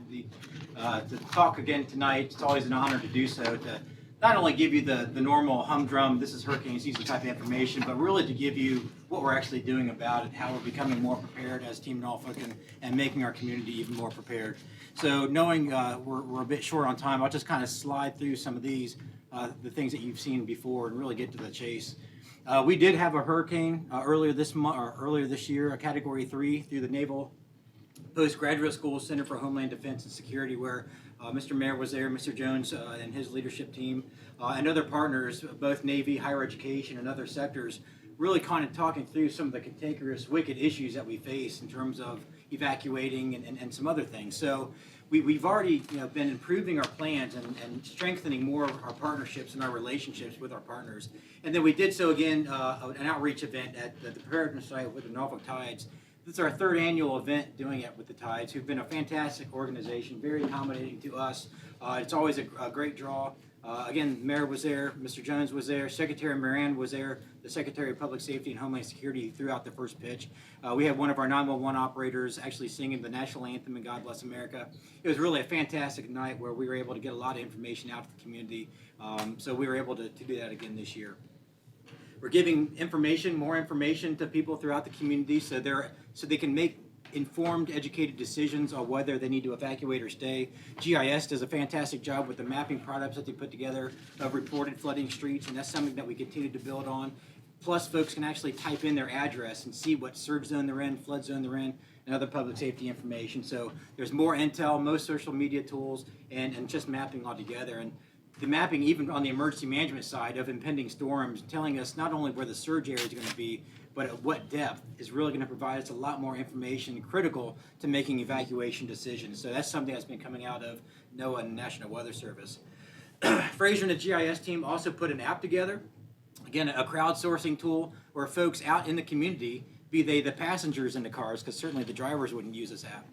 opportunity to talk again tonight. It's always an honor to do so, to not only give you the normal humdrum, this is hurricane season type of information, but really to give you what we're actually doing about it, how we're becoming more prepared as Team Norfolk and making our community even more prepared. So knowing we're a bit short on time, I'll just kind of slide through some of these, the things that you've seen before, and really get to the chase. We did have a hurricane earlier this year, a Category 3 through the Naval Postgraduate School Center for Homeland Defense and Security, where Mr. Mayor was there, Mr. Jones and his leadership team, and other partners, both Navy, higher education, and other sectors, really kind of talking through some of the cantankerous, wicked issues that we face in terms of evacuating and some other things. So we've already been improving our plans and strengthening more of our partnerships and our relationships with our partners. And then we did so again, an outreach event at the preparedness site with the Norfolk Tides. This is our third annual event doing it with the Tides, who've been a fantastic organization, very accommodating to us. It's always a great draw. Again, the Mayor was there, Mr. Jones was there, Secretary Moran was there, the Secretary of Public Safety and Homeland Security throughout the first pitch. We had one of our 911 operators actually singing the national anthem and God Bless America. It was really a fantastic night where we were able to get a lot of information out to the community. So we were able to do that again this year. We're giving more information to people throughout the community so they can make informed, educated decisions on whether they need to evacuate or stay. GIS does a fantastic job with the mapping products that they put together of reported flooding streets, and that's something that we continue to build on. Plus, folks can actually type in their address and see what surge zone they're in, flood zone they're in, and other public safety information. So there's more intel, most social media tools, and just mapping altogether. And the mapping, even on the emergency management side of impending storms, telling us not only where the surge area is going to be, but at what depth, is really going to provide us a lot more information critical to making evacuation decisions. So that's something that's been coming out of NOAA and National Weather Service. Fraser and the GIS team also put an app together, again, a crowdsourcing tool where folks out in the community, be they the passengers in the cars, because certainly the drivers wouldn't use this app.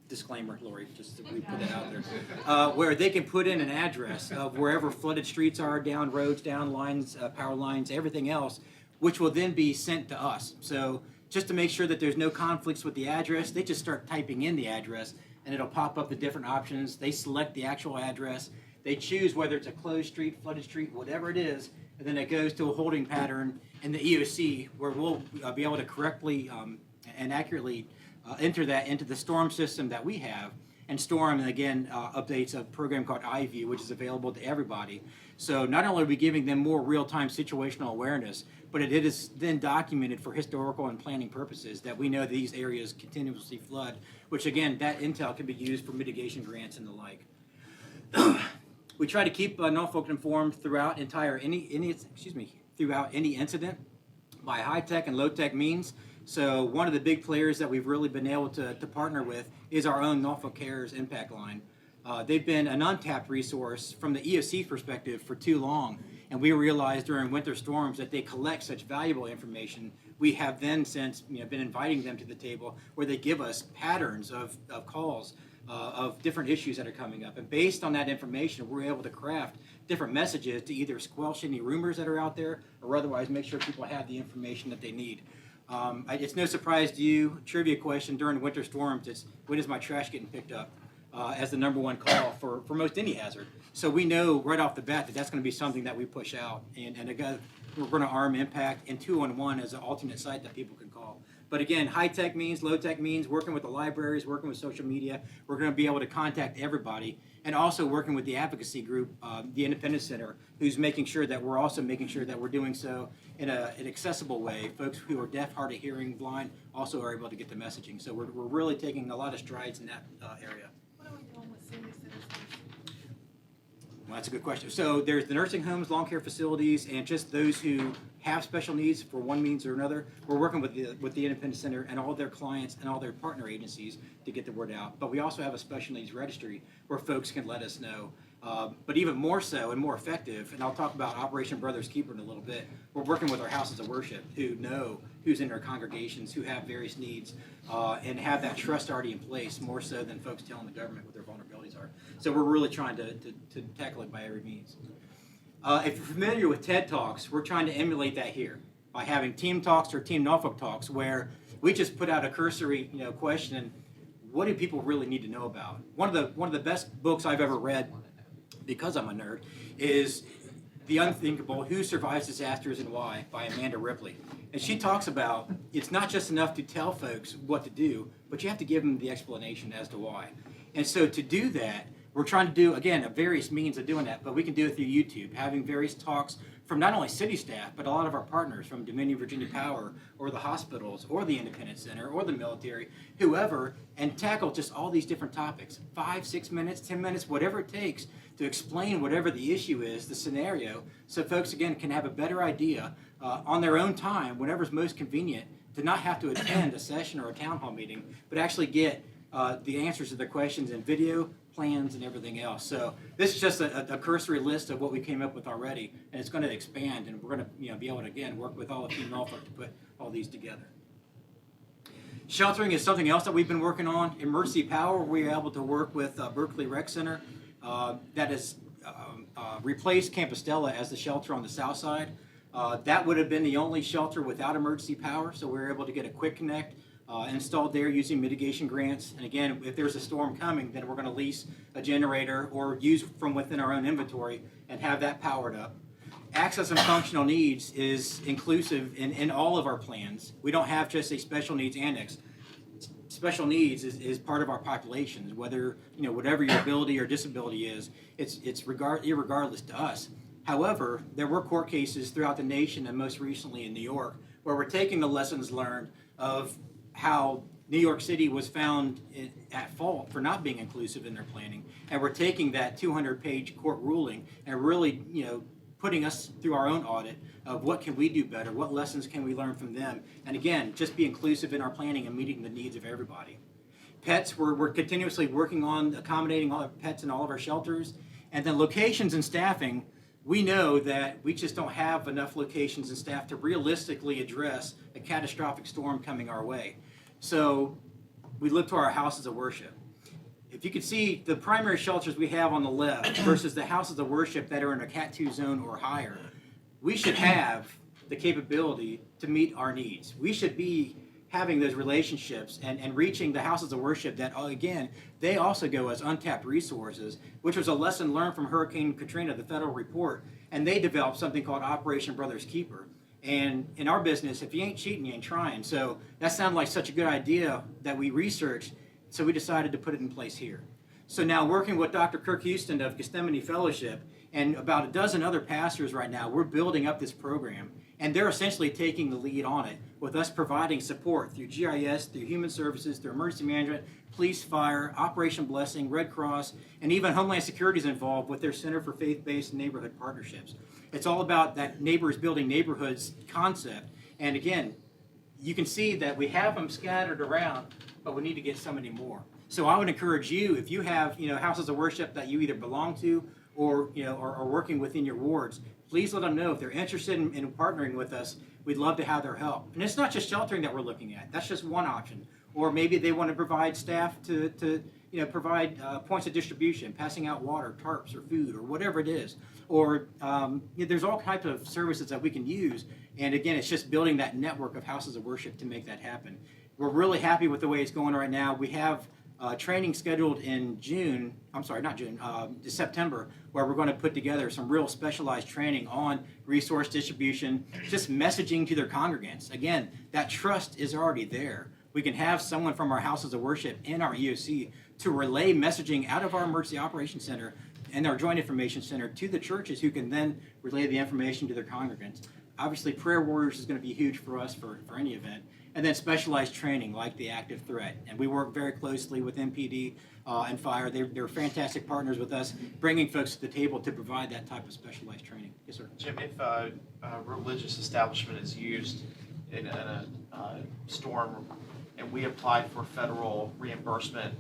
Disclaimer, Lori, just we put that out there, where they can put in an address of wherever flooded streets are, down roads, down lines, power lines, everything else, which will then be sent to us. So just to make sure that there's no conflicts with the address, they just start typing in the address and it'll pop up the different options. They select the actual address. They choose whether it's a closed street, flooded street, whatever it is, and then it goes to a holding pattern in the EOC where we'll be able to correctly and accurately enter that into the storm system that we have. And Storm, again, updates a program called iView, which is available to everybody. So not only are we giving them more real-time situational awareness, but it is then documented for historical and planning purposes that we know these areas continuously flood, which again, that intel can be used for mitigation grants and the like. We try to keep Norfolk informed throughout throughout any incident by high-tech and low-tech means. So one of the big players that we've really been able to partner with is our own Norfolk Cares Impact Line. They've been an untapped resource from the EOC perspective for too long, and we realized during winter storms that they collect such valuable information. We have then since been inviting them to the table where they give us patterns of calls of different issues that are coming up, and based on that information, we're able to craft different messages to either squelch any rumors that are out there or otherwise make sure people have the information that they need. It's no surprise to you, trivia question during winter storms, it's when is my trash getting picked up as the number one call for most any hazard. So we know right off the bat that that's going to be something that we push out. And again, we're going to arm Impact and 211 as an alternate site that people can call. But again, high-tech means, low-tech means, working with the libraries, working with social media. We're going to be able to contact everybody, and also working with the advocacy group, the Independence Center, who's making sure that we're also making sure that we're doing so in an accessible way. Folks who are deaf, hard of hearing, blind, also are able to get the messaging. So we're really taking a lot of strides in that area. What are we doing with senior citizens? Well, that's a good question. So there's the nursing homes, long care facilities, and just those who have special needs for one means or another. We're working with the Independence Center and all their clients and all their partner agencies to get the word out. But we also have a special needs registry where folks can let us know. But even more so and more effective, and I'll talk about Operation Brothers Keeper in a little bit, we're working with our houses of worship who know who's in their congregations, who have various needs, and have that trust already in place, more so than folks telling the government what their vulnerabilities are. So we're really trying to tackle it by every means. If you're familiar with TED Talks, we're trying to emulate that here by having Team Talks or Team Norfolk Talks, where we just put out a cursory question. what do people really need to know about? One of the best books I've ever read, because I'm a nerd, is The Unthinkable: Who Survives Disasters and Why by Amanda Ripley. And she talks about it's not just enough to tell folks what to do, but you have to give them the explanation as to why. And so to do that, we're trying to do, again, various means of doing that, but we can do it through YouTube, having various talks from not only city staff, but a lot of our partners from Dominion Virginia Power, or the hospitals, or the Independence Center, or the military, whoever, and tackle just all these different topics. 5, 6 minutes, 10 minutes, whatever it takes to explain whatever the issue is, the scenario, so folks, again, can have a better idea on their own time, whenever's most convenient, to not have to attend a session or a town hall meeting, but actually get the answers to their questions in video, plans, and everything else. So this is just a cursory list of what we came up with already, and it's going to expand, and we're going to be able to, again, work with all of Team Norfolk to put all these together. Sheltering is something else that we've been working on. Emergency power, we were able to work with Berkeley Rec Center that has replaced Campostella as the shelter on the south side. That would have been the only shelter without emergency power, so we were able to get a quick connect installed there using mitigation grants. And again, if there's a storm coming, then we're going to lease a generator or use from within our own inventory and have that powered up. Access and functional needs is inclusive in all of our plans. We don't have just a special needs annex. Special needs is part of our populations, whether, whatever your ability or disability is, it's irregardless to us. However, there were court cases throughout the nation, and most recently in New York, where we're taking the lessons learned of how New York City was found at fault for not being inclusive in their planning, and we're taking that 200-page court ruling and really, putting us through our own audit of what can we do better, what lessons can we learn from them, and again, just be inclusive in our planning and meeting the needs of everybody. Pets, we're continuously working on accommodating all our pets in all of our shelters, and then locations and staffing. We know that we just don't have enough locations and staff to realistically address a catastrophic storm coming our way. So we look to our houses of worship. If you could see the primary shelters we have on the left versus the houses of worship that are in a Cat 2 zone or higher, we should have the capability to meet our needs. We should be having those relationships and reaching the houses of worship that, again, they also go as untapped resources, which was a lesson learned from Hurricane Katrina, the federal report, and they developed something called Operation Brother's Keeper. And in our business, if you ain't cheating, you ain't trying. So that sounded like such a good idea that we researched, so we decided to put it in place here. So now, working with Dr. Kirk Houston of Gethsemane Fellowship and about a dozen other pastors right now, we're building up this program, and they're essentially taking the lead on it, with us providing support through GIS, through Human Services, through Emergency Management, Police, Fire, Operation Blessing, Red Cross, and even Homeland Security is involved with their Center for Faith-Based Neighborhood Partnerships. It's all about that neighbors building neighborhoods concept. And again, you can see that we have them scattered around, but we need to get so many more. So I would encourage you, if you have houses of worship that you either belong to or are working within your wards, please let them know if they're interested in partnering with us. We'd love to have their help. And it's not just sheltering that we're looking at. That's just one option. Or maybe they want to provide staff to provide points of distribution, passing out water, tarps, or food, or whatever it is. Or there's all types of services that we can use. And again, it's just building that network of houses of worship to make that happen. We're really happy with the way it's going right now. We have training scheduled in September, where we're going to put together some real specialized training on resource distribution, just messaging to their congregants. Again, that trust is already there. We can have someone from our houses of worship in our EOC to relay messaging out of our Emergency Operations Center and our Joint Information Center to the churches, who can then relay the information to their congregants. Obviously, prayer warriors is going to be huge for us for any event. And then specialized training like the active threat. And we work very closely with MPD and Fire. They're fantastic partners with us, bringing folks to the table to provide that type of specialized training. Yes, sir. Jim, if a religious establishment is used in a storm and we applied for federal reimbursement,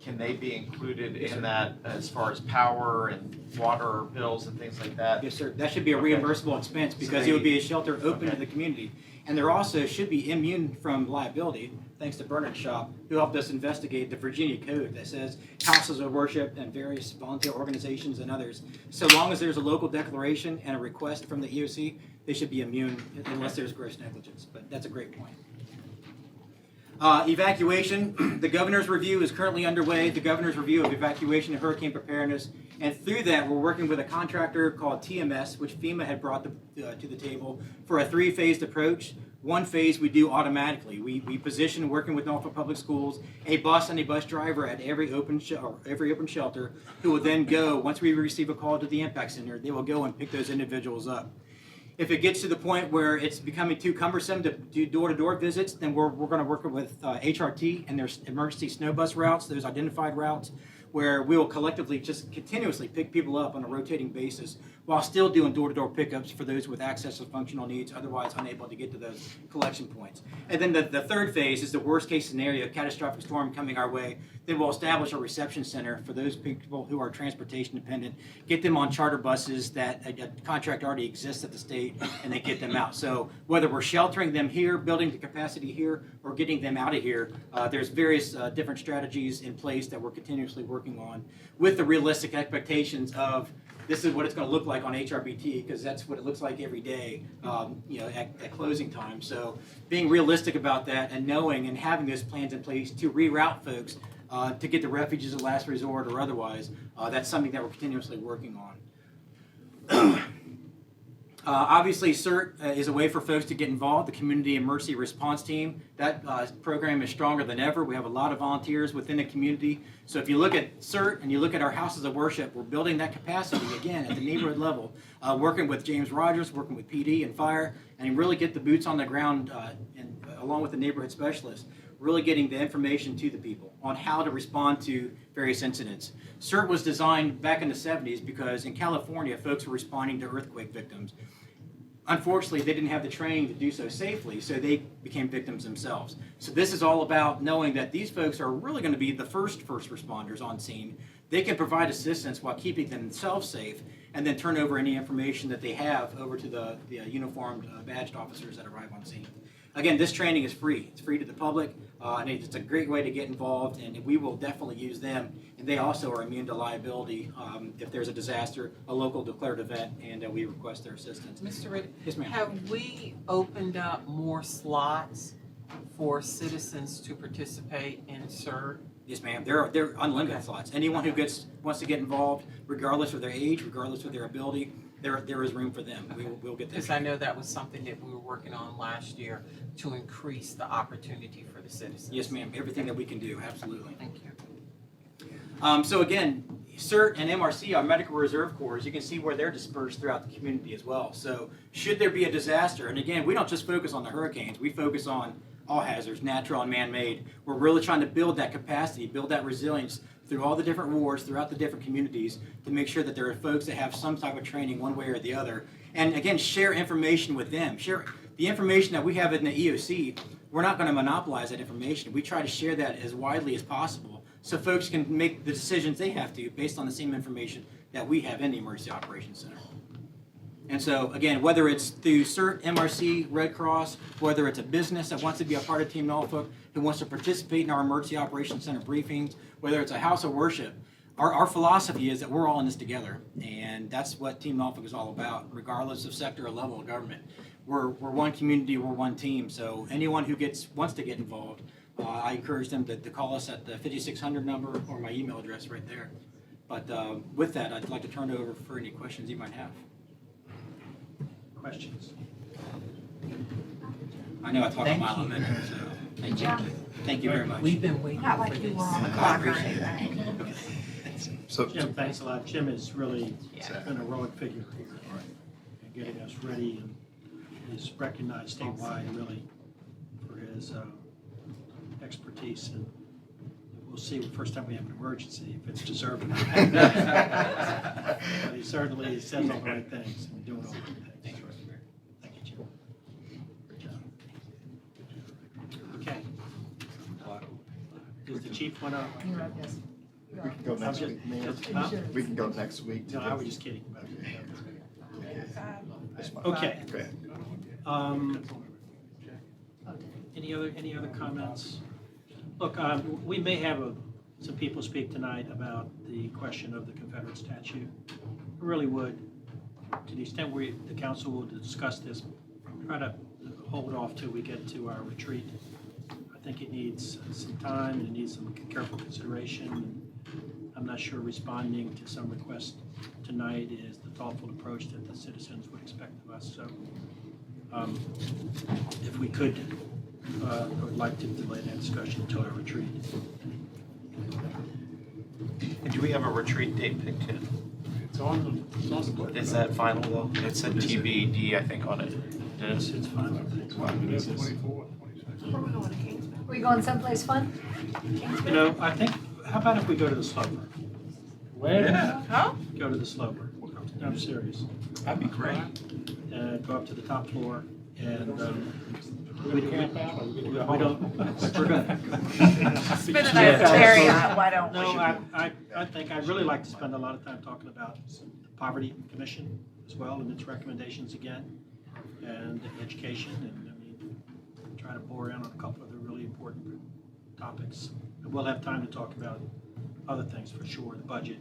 can they be included in that as far as power and water bills and things like that? Yes, sir. That should be a reimbursable expense, because it would be a shelter open to the community. And there also should be immune from liability, thanks to Bernard Shop, who helped us investigate the Virginia Code that says houses of worship and various volunteer organizations and others. So long as there's a local declaration and a request from the EOC, they should be immune unless there's gross negligence. But that's a great point. Evacuation, the governor's review is currently underway, the governor's review of evacuation and hurricane preparedness. And through that, we're working with a contractor called TMS, which FEMA had brought to the table for a three-phased approach. One phase we do automatically. We position, working with Norfolk Public Schools, a bus and a bus driver at every open shelter who will then go, once we receive a call to the impact center, they will go and pick those individuals up. If it gets to the point where it's becoming too cumbersome to do door-to-door visits, then we're going to work with HRT and their emergency snow bus routes, those identified routes, where we will collectively just continuously pick people up on a rotating basis while still doing door-to-door pickups for those with access to functional needs, otherwise unable to get to those collection points. And then the third phase is the worst-case scenario, catastrophic storm coming our way. Then we'll establish a reception center for those people who are transportation dependent, get them on charter buses that a contract already exists at the state, and they get them out. So whether we're sheltering them here, building the capacity here, or getting them out of here, there's various different strategies in place that we're continuously working on with the realistic expectations of this is what it's going to look like on HRBT, because that's what it looks like every day, at closing time. So being realistic about that and knowing and having those plans in place to reroute folks to get to refuges of last resort or otherwise, that's something that we're continuously working on. Obviously, CERT is a way for folks to get involved. The Community Emergency Response Team, that program is stronger than ever. We have a lot of volunteers within the community. So if you look at CERT and you look at our houses of worship, we're building that capacity again at the neighborhood level, working with James Rogers, working with PD and fire, and really get the boots on the ground and along with the neighborhood specialists, really getting the information to the people on how to respond to various incidents. CERT was designed back in the 70s because in California, folks were responding to earthquake victims. Unfortunately, they didn't have the training to do so safely, so they became victims themselves. So this is all about knowing that these folks are really going to be the first responders on scene. They can provide assistance while keeping themselves safe, and then turn over any information that they have over to the uniformed badged officers that arrive on scene. Again, this training is free. It's free to the public, and it's a great way to get involved, and we will definitely use them. And they also are immune to liability if there's a disaster, a local declared event, and we request their assistance. Mr. Riddick, Yes, ma'am. have we opened up more slots for citizens to participate in CERT? Yes, ma'am. They're unlimited slots. Anyone who wants to get involved, regardless of their age, regardless of their ability, there is room for them. We'll get Because there. I know that was something that we were working on last year to increase the opportunity for the citizens. Yes, ma'am. Everything that we can do, absolutely. Thank you. So again, CERT and MRC, our Medical Reserve Corps, you can see where they're dispersed throughout the community as well. So should there be a disaster, and again, we don't just focus on the hurricanes, we focus on all hazards, natural and man-made. We're really trying to build that capacity, build that resilience through all the different wars, throughout the different communities, to make sure that there are folks that have some type of training one way or the other. And again, share information with them. Share the information that we have in the EOC. We're not going to monopolize that information. We try to share that as widely as possible so folks can make the decisions they have to based on the same information that we have in the Emergency Operations Center. And so, again, whether it's through CERT, MRC, Red Cross, whether it's a business that wants to be a part of Team Norfolk, who wants to participate in our Emergency Operations Center briefings, whether it's a house of worship, our philosophy is that we're all in this together. And that's what Team Norfolk is all about, regardless of sector or level of government. We're one community, we're one team. So anyone who wants to get involved, I encourage them to call us at the 5600 number or my email address right there. But with that, I'd like to turn it over for any questions you might have. Questions? I know I talked a Thank mile a you. minute, so thank you. Thank you very much. We've been waiting Not for like you this. were on the I clock or appreciate anything. So, Jim, thanks a lot. Jim has really Yeah. been a heroic figure here in getting us ready, and he's recognized statewide really for his expertise, and we'll see the first time we have an emergency if it's deserved or not. But he certainly says all the right things and doing all the right things. Thank you, Jim. Good job. Okay. Does the chief want to? we can go next week. Huh? We can go next week. No, I was just kidding about it. That's fine. Okay. Go ahead. Any other comments? Look, we may have some people speak tonight about the question of the Confederate statue. I really would, to the extent the council will discuss this, try to hold off till we get to our retreat. I think it needs some time, and it needs some careful consideration. I'm not sure responding to some requests tonight is the thoughtful approach that the citizens would expect of us. So if we could, I would like to delay that discussion until our retreat. And do we have a retreat date picked yet? It's on the book. Is that final though? It said TBD, I think, on it. It's fine. It is 24, 26. Where we going to Kingsman? We going someplace fun? You know, I think, how about if we go to the Sloper? Where? Huh? Go to the Sloper. I'm serious. That'd be great. Go up to the top floor and We gonna camp out or we gonna go we home? don't, we're gonna. Spend the night at Marriott, why don't we? No, I think I'd really like to spend a lot of time talking about Poverty Commission as well and its recommendations again, and education, and I mean, try to bore in on a couple of the really important topics. And we'll have time to talk about other things for sure, the budget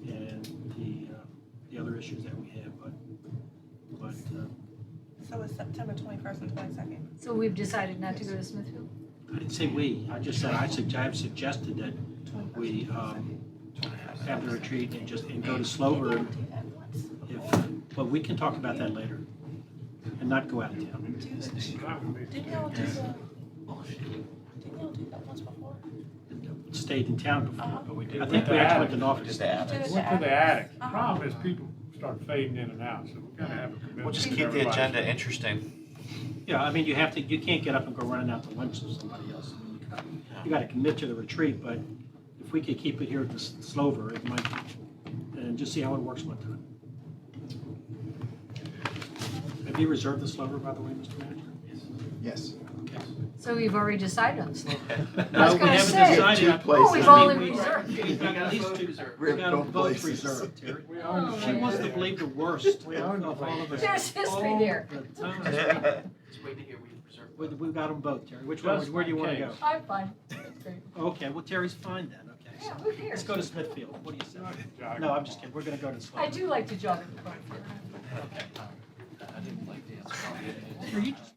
and the other issues that we have, but So it's September 21st and 22nd. So we've decided not to go to Smithfield? I didn't say we, I just said, I have suggested that we have the retreat and go to Slover. But we can talk about that later and not go out of town. Didn't y'all do that once before? Stayed in town before, but we I think we actually went to an office. Just the attic. Went to the attic. The problem is people start fading in and out, so we gotta have a commitment. We'll just from keep the everybody. agenda interesting. Yeah, I mean, you can't get up and go running out to lunch with somebody else. I mean, you gotta commit to the retreat, but if we could keep it here at the Slover, it might, and just see how it works one time. Have you reserved the Slover, by the way, Mr. Manager? Yes. So we've already decided on Slover. No, we gonna haven't say. decided. Oh, we've I mean, only reserved. We've got at least two, We have we got both both places. reserved, Terry. We own the Oh, She place. wants to believe the worst We own the of all of us. There's history there. All the time. Just wait to hear we preserve. We've got them both, Terry. Which one, Just where do you in want to go? case. I'm fine. That's great. Okay, well, Terry's fine then, okay. Yeah, So who cares? let's go to Smithfield. What do you say? Jog No, I'm along. just kidding. We're gonna go to Slover. I do like to jog in the park. Here, you just